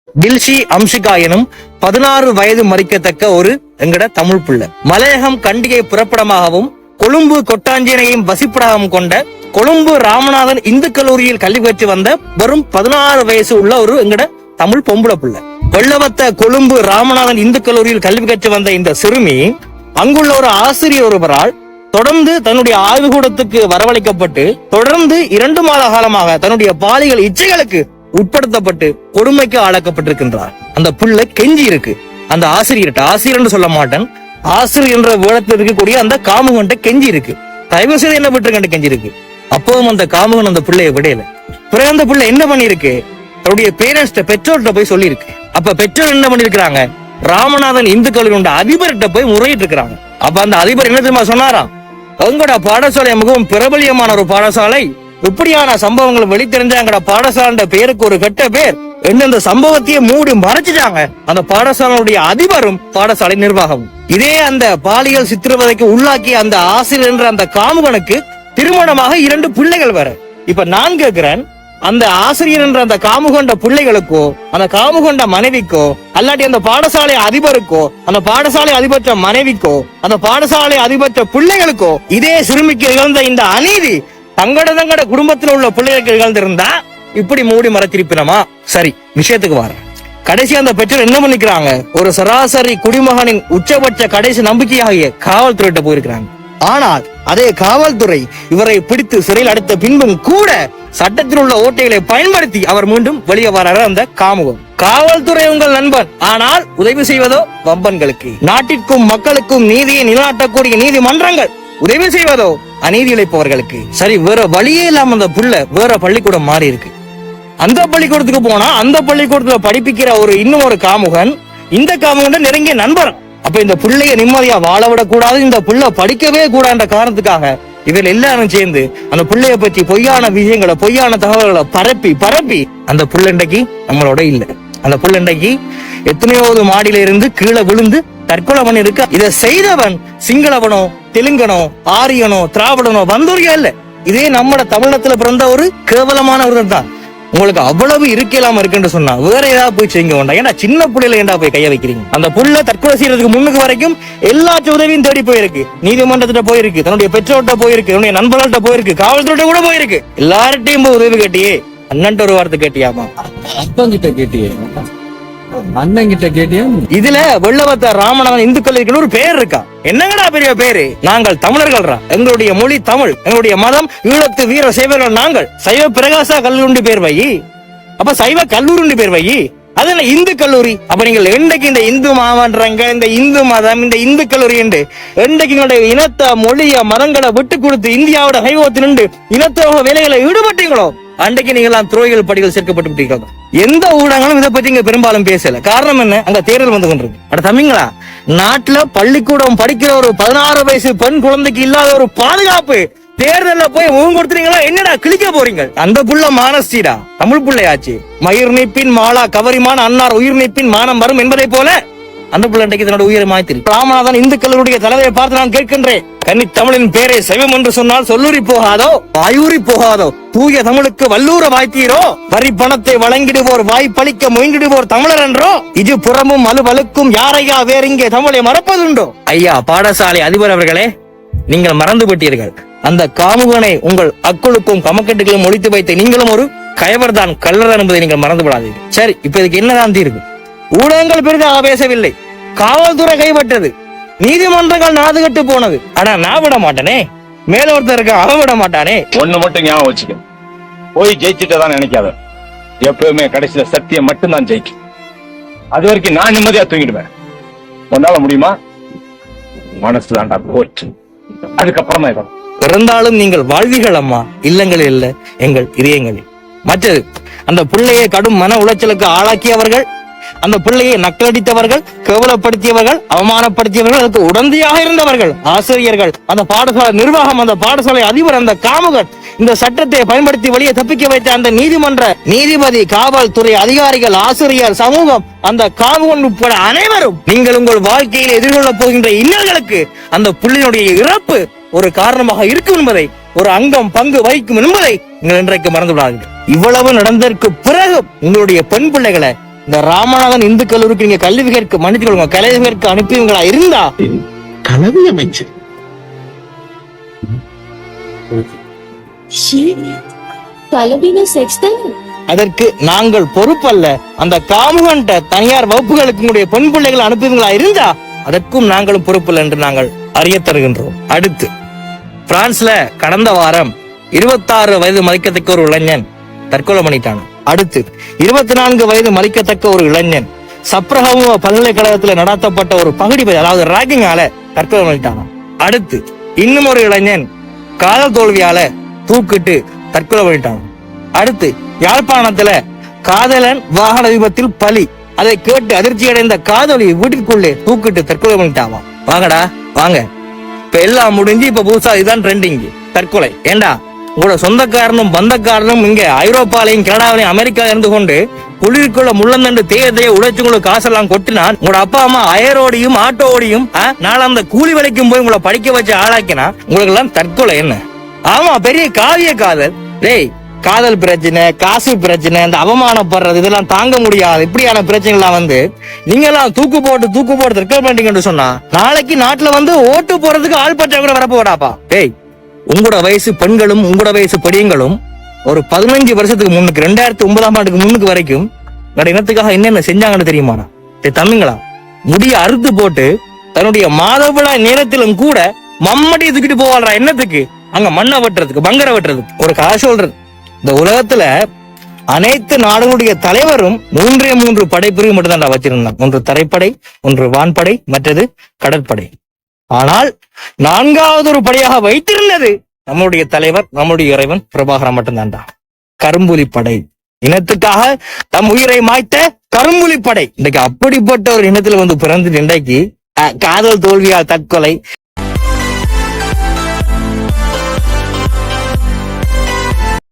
டில்ஷி அம்ஷிகா எனும் 16 வயது மறிக்கத்தக்க ஒரு எங்கட தமிழ் பிள்ளை. மலையகம் கண்டிகை புறப்படமாகவும் கொழும்பு கொட்டாஞ்சேனையும் வசிப்படாகவும் கொண்ட கொழும்பு ராமநாதன் இந்து கல்லூரியில் கல்வி கற்று வந்த வெறும் 16 வயசு உள்ள ஒரு எங்கட தமிழ் பொம்பளை பிள்ளை. வெள்ளவத்த கொழும்பு ராமநாதன் இந்து கல்லூரியில் கல்வி கற்று வந்த இந்த சிறுமி அங்குள்ள ஒரு ஆசிரியர் ஒருவரால் தொடர்ந்து தன்னுடைய ஆய்வுகூடத்துக்கு வரவழைக்கப்பட்டு தொடர்ந்து 2 மாத காலமாக தன்னுடைய பாலியல் இச்சைகளுக்கு உட்படுத்தப்பட்டு கொடுமைக்கு ஆளாக்கப்பட்டிருக்கின்றார். அந்த பிள்ளை கெஞ்சி இருக்கு அந்த ஆசிரியர் சொல்ல மாட்டேன், ஆசிரியர் என்ற வேடத்தில் இருக்கக்கூடிய அந்த காமுகன்ட்ட கெஞ்சி இருக்கு, தயவு செய்து என்ன விட்டுருக்கண்டு கெஞ்சி இருக்கு. அப்பவும் அந்த காமுகன் அந்த பிள்ளைய விடையில. பிறகு அந்த பிள்ளை என்ன பண்ணிருக்கு, தன்னுடைய பேரண்ட்ஸ்ட பெற்றோர்கிட்ட போய் சொல்லி இருக்கு. அப்ப பெற்றோர் என்ன பண்ணிருக்கிறாங்க, ராமநாதன் இந்து கல்லூரி அதிபர்கிட்ட போய் முறையிட்டு இருக்கிறாங்க. அப்ப அந்த அதிபர் என்ன தெரியுமா சொன்னாராம், எங்கட பாடசாலை மிகவும் பிரபலியமான ஒரு பாடசாலை, இப்படியான சம்பவங்கள் வெளித்தெரிஞ்ச எங்கட பாடசாலை பேருக்கு ஒரு கெட்ட பேர், எந்தெந்த சம்பவத்தையே மூடி மறைச்சிட்டாங்க அந்த பாடசாலையுடைய அதிபரும் பாடசாலை நிர்வாகமும். இதே அந்த பாலியல் சித்திரவதைக்கு உள்ளாக்கிய அந்த ஆசிரியர் என்ற அந்த காமுகனுக்கு திருமணமாக 2 பிள்ளைகள் வர. இப்ப நான் கேட்கிறேன், அந்த ஆசிரியர் என்ற அந்த காமுகொண்ட பிள்ளைகளுக்கோ அந்த காமுகொண்ட மனைவிக்கோ அல்லாட்டி அந்த பாடசாலை அதிபருக்கோ அந்த பாடசாலை அதிபற்ற மனைவிக்கோ அந்த பாடசாலை அதிபற்ற பிள்ளைகளுக்கோ இதே சிறுமிக்கு நிகழ்ந்த இந்த அநீதி தங்கட குடும்பத்தில் உள்ள பிள்ளைகளுக்கு நிகழ்ந்திருந்தா இப்படி மூடி மறைத்திருப்பினமா? சரி, விஷயத்துக்கு வர. கடைசி அந்த பெற்றோர் என்ன பண்ணிக்கிறாங்க, ஒரு சராசரி குடிமகனின் உச்சபட்ச கடைசி நம்பிக்கையாகிய காவல்துறையிட்ட போயிருக்கிறாங்க. ஆனால் அதே காவல்துறை இவரை பிடித்து சிறையில் அடைத்த பின்பும் கூட சட்டத்தில் உள்ள ஓட்டைகளை பயன்படுத்தி அவர் மீண்டும் வெளியே வராரு அந்த காமுகம். காவல்துறை உங்கள் நண்பன், ஆனால் உதவி செய்வதோ வம்பன்களுக்கு. நாட்டிற்கும் மக்களுக்கும் நீதியை நிலைநாட்டக்கூடிய நீதிமன்றங்கள் உதவி செய்வதோ அநீதி இழைப்பவர்களுக்கு. சரி, வேற வழியே இல்லாம அந்த புள்ள வேற பள்ளிக்கூடம் மாறி இருக்கு. அந்த பள்ளிக்கூடத்துக்கு போனா அந்த பள்ளிக்கூடத்துல படிப்பிக்கிற இன்னும் ஒரு காமுகன் இந்த காமுகன் நெருங்கிய நண்பர். அப்ப இந்த பிள்ளைய நிம்மதியா வாழ விடக்கூடாது, இந்த புள்ள படிக்கவே கூடாத காரணத்துக்காக இவர்கள் எல்லாரும் சேர்ந்து அந்த பிள்ளைய பற்றி பொய்யான விஷயங்களை பொய்யான தகவல்களை பரப்பி அந்த புள்ளண்டைக்கு நம்மளோட இல்ல. அந்த புள்ளண்டைக்கு எத்தனையோது மாடியில இருந்து கீழே விழுந்து தற்கொலை பண்ணி இருக்க. இதை செய்தவன் சிங்களவனோ தெலுங்கனோ ஆரியனோ திராவிடனோ வந்தோரியா இல்ல, இதே நம்மட தமிழகத்துல பிறந்த ஒரு கேவலமான ஒருத்தன் தான். உங்களுக்கு அவ்வளவு இருக்கலாம் இருக்குன்னு சொன்னா வேற ஏதாவது போய் செய்ய வேண்டாம். ஏன்னா சின்ன புள்ளையில ஏண்டா போய் கைய வைக்கிறீங்க? அந்த புள்ள தற்கொலை செய்யறதுக்கு முன்னுக்கு வரைக்கும் எல்லா உதவியும் தேடி போயிருக்கு, நீதிமன்றத்திட்ட போயிருக்கு, தன்னுடைய பெற்றோர்கிட்ட போயிருக்கு, தன்னுடைய நண்பர்கள்ட்ட போயிருக்கு, காவல்துறை கூட போயிருக்கு. எல்லார்ட்டையும் போய் உதவி கேட்டியே, அண்ணன்ட்ட ஒரு வார்த்தை கேட்டியாமா? அப்பங்கிட்ட கேட்டியே, அண்ணன் கிட்ட கேட்டியா? இதுல வெள்ளவத்த ராமநாதன் இந்து கல்லூரிக்கு ஒரு பேர் இருக்கா? என்னங்கடா பெரிய பேரு? நாங்கள் தமிழர்கள்ரா, எங்களுடைய மொழி தமிழ், எங்களுடைய மதம் ஈழத்து வீர சைவர்கள், நாங்கள் சைவ பிரகாசா கல்லூரி பேர் வை. அப்ப சைவ கல்லூரி பேர் வை, அது இந்து கல்லூரி. அப்ப நீங்கள் என்றைக்கு இந்த இந்து மாவன்றங்க, இந்த இந்து மதம், இந்த இந்து கல்லூரி என்று என்றைக்கு எங்களுடைய இனத்த மொழிய மதங்களை விட்டு கொடுத்து இந்தியாவோட கைவத்தில் நின்று இனத்தோக வேலைகளை ஈடுபட்டீங்களோ அன்றைக்கு நீங்களாம் துரோகிகள் படிகள் சேர்க்கப்பட்டு விட்டீர்கள். எந்த ஊடகங்களும் இதை பத்தி இங்க பெரும்பாலும் பேசல. காரணம் என்ன, அங்க தேர்தல் வந்து கொண்டிருக்கு. அட தம்பிங்களா, நாட்டுல பள்ளிக்கூடம் படிக்கிற ஒரு 16 வயசு பெண் குழந்தைக்கு இல்லாத ஒரு பாதுகாப்பு தேர்தல்ல போய் முகம் கொடுத்துறீங்களா? என்னடா கிழிக்க போறீங்க? அந்த புள்ள மானஸ்டீடா, தமிழ் பிள்ளையாச்சு. மயிர் நீப்பின் மாலா கவரிமான அன்னார் உயிர் நீப்பின் மானம் வரும் என்பதை போல அந்த புள்ள இன்றைக்கு தன்னோட உயிரை மாய்த்திரு. ராமநாதன் இந்து கல்லூரிய தலைவரை பார்த்து நான் கேட்கின்றேன், கன்னி தமிழின் பேரை சைவம் என்று சொன்னால் சொல்லூரி போகாதோ வாயூரி போகாதோ, தூய தமிழுக்கு வல்லூர வாய்த்தீரோ, வரி பணத்தை வழங்கிடுவோர் வாய்ப்பளிக்க முயன்றிடுவோர் தமிழர் என்றோ, இது புறமும் அலுவலுக்கும் யாரையா வேறிங்கே தமிழை மறப்பதுண்டோ? ஐயா பாடசாலை அதிபர் அவர்களே, நீங்கள் மறந்து விட்டீர்கள். அந்த காமுகனை உங்கள் அக்குளுக்கும் கமக்கட்டுகளும் ஒழித்து வைத்த நீங்களும் ஒரு கயவர் தான், கள்ளர் என்பதை நீங்கள் மறந்து விடாதீர்கள். சரி, இப்ப இதுக்கு என்னதான் தீர்வு? ஊடகங்கள் பெரிதாக பேசவில்லை, காவல்துறை கைப்பற்றது, நீதிமன்றங்கள் நாதுகட்டு போனது. ஆனா நான் விட மாட்டேனே, மேல ஒருத்தர் இருக்க அவன் விட மாட்டானே. ஒண்ணு மட்டும் ஞாபகம் வச்சுக்க, போய் ஜெயிச்சுட்டதான் நினைக்காத, எப்பவுமே கடைசியில சத்தியம் மட்டும் தான் ஜெயிக்கும். அது வரைக்கும் நான் நிம்மதியா தூங்கிடுவேன். உன்னால முடியுமா? மனசு தாண்டா கோர்ட், அதுக்கப்புறமா இவன் பிறந்தாலும் நீங்கள் வாழ்வீர்கள் அம்மா, இல்லங்கள் இல்ல எங்கள் இதயங்களில். மற்றது, அந்த பிள்ளையை கடும் மன உளைச்சலுக்கு ஆளாக்கியவர்கள், அந்த பிள்ளையை நக்கலடித்தவர்கள், கேவலப்படுத்தியவர்கள், அவமானப்படுத்தியவர்கள், அதுக்கு உடந்தையாக இருந்தவர்கள், ஆசிரியர்கள், அந்த பாடசாலை நிர்வாகம், அந்த பாடசாலை அதிபர், அந்த காமுகன், இந்த சட்டத்தை பயன்படுத்தி வெளியே தப்பிக்க வைத்த அந்த நீதிமன்ற நீதிபதி, காவல்துறை அதிகாரிகள், ஆசிரியர், சமூகம், அந்த காமுகன் உட்பட அனைவரும் நீங்கள் உங்கள் வாழ்க்கையில் எதிர்கொள்ள போகின்ற இன்னல்களுக்கு அந்த புள்ளியினுடைய இறப்பு ஒரு காரணமாக இருக்கும் என்பதை, ஒரு அங்கம் பங்கு வகிக்கும் என்பதை நீங்கள் இன்றைக்கு மறந்து விடாதீர்கள். இவ்வளவு நடந்ததற்கு பிறகு உங்களுடைய பெண் பிள்ளைகளை இந்த ராமநாதன் இந்து கல்லூரிக்கு நீங்க கல்வி கேட்க மன்னிச்சு கொள்ளுங்க, கல்வி கேட்க அனுப்பியவங்களா இருந்தா கலவி அமைச்சு கலவின செக்ஸ் தானே? அதற்கு நாங்கள் பொறுப்பல்ல. அந்த காமுகன்ட்ட தனியார் வகுப்புகளுக்கு உங்களுடைய பெண் பிள்ளைகளை அனுப்புவீங்களா இருந்தா அதற்கும் நாங்களும் பொறுப்பல்ல என்று நாங்கள் அறிய தருகின்றோம். அடுத்து பிரான்ஸ்ல கடந்த வாரம் 26 வயது மதிக்கத்தக்க ஒரு இளைஞன் தற்கொலை பண்ணிட்டான். அடுத்து 24 வயது மதிக்கத்தக்க ஒரு இளைஞன் சப்ரஹமுவ பல்கலைக்கழகத்தில் நடத்தப்பட்ட ஒரு பகுதி அதாவது ராகிங்கால தற்கொலை பண்ணிட்டான். அடுத்து இன்னும் ஒரு இளைஞன் காதல் தோல்வியால தூக்கிட்டு தற்கொலை பண்ணிட்டான். அடுத்து யாழ்ப்பாணத்துல காதலன் வாகன விபத்தில் பலி, அதை கேட்டு அதிர்ச்சி அடைந்த காதலி வீட்டிற்குள்ளே தூக்கிட்டு தற்கொலை பண்ணிட்டாமா. வாங்கடா வாங்க, இப்ப எல்லாம் முடிஞ்சு இப்ப புதுசா இதுதான் ட்ரெண்டிங் தற்கொலை. ஏண்டா உங்களோட சொந்தக்காரனும் பந்தக்காரனும் இங்க ஐரோப்பாலையும் கனடாவிலையும் அமெரிக்கா இருந்து கொண்டு குளிருக்குள்ள முள்ளந்தண்டு தேயத்தைய உழைச்சு உங்களுக்கு காசெல்லாம் கொட்டினா உங்களோட அப்பா அம்மா அயரோடையும் ஆட்டோடையும் நாளை அந்த கூலி வேலைக்கும் போய் உங்களை படிக்க வச்சு ஆளாக்கினா உங்களுக்கு எல்லாம் தற்கொலை என்ன? ஆமா, பெரிய காவிய காதல். டேய், காதல் பிரச்சனை, காசு பிரச்சனை, இந்த அவமானப்படுறது இதெல்லாம் தாங்க முடியாது. இப்படியான பிரச்சனைலாம் வந்து நீங்க எல்லாம் தூக்கு போட்டு தற்கொலை பண்ணிட்டீங்கன்னு சொன்னா நாளைக்கு நாட்டுல வந்து ஓட்டு போறதுக்கு ஆள் பற்ற கூட வரப்போ வராப்பா. டேய், உங்களோட வயசு பெண்களும் உங்களோட வயசு படியங்களும் ஒரு 15 வருஷத்துக்கு முன்னுக்கு 2009ஆம் ஆண்டுக்கு முன்னுக்கு வரைக்கும் இனத்துக்காக என்னென்ன செஞ்சாங்கன்னு தெரியுமாடா? தம்பிங்களா, முடிய அறுத்து போட்டு தன்னுடைய மாதவிழா நேரத்திலும் கூட மம்மடியை தூக்கிட்டு போவாள்றா. என்னத்துக்கு? அங்க மண்ணை வெட்டுறதுக்கு, பங்கரை வெட்டுறதுக்கு. ஒரு கதை சொல்றது, இந்த உலகத்துல அனைத்து நாடுகளுடைய தலைவரும் 3 படைப்பிரிவு மட்டும்தான் வச்சிருந்தாங்க. ஒன்று தரைப்படை, ஒன்று வான்படை, மற்றது கடற்படை. ஆனால் 4வது ஒரு படையாக வைத்திருந்தது நம்முடைய தலைவர், நம்முடைய இறைவன் பிரபாகரன் மட்டும்தான்டா. கரும்புலி படை, இனத்துக்காக தம் உயிரை மாய்த்த கரும்புலி படை. இன்றைக்கு அப்படிப்பட்ட ஒரு இனத்துல வந்து பிறந்து இன்றைக்கு காதல் தோல்வியால் தற்கொலை,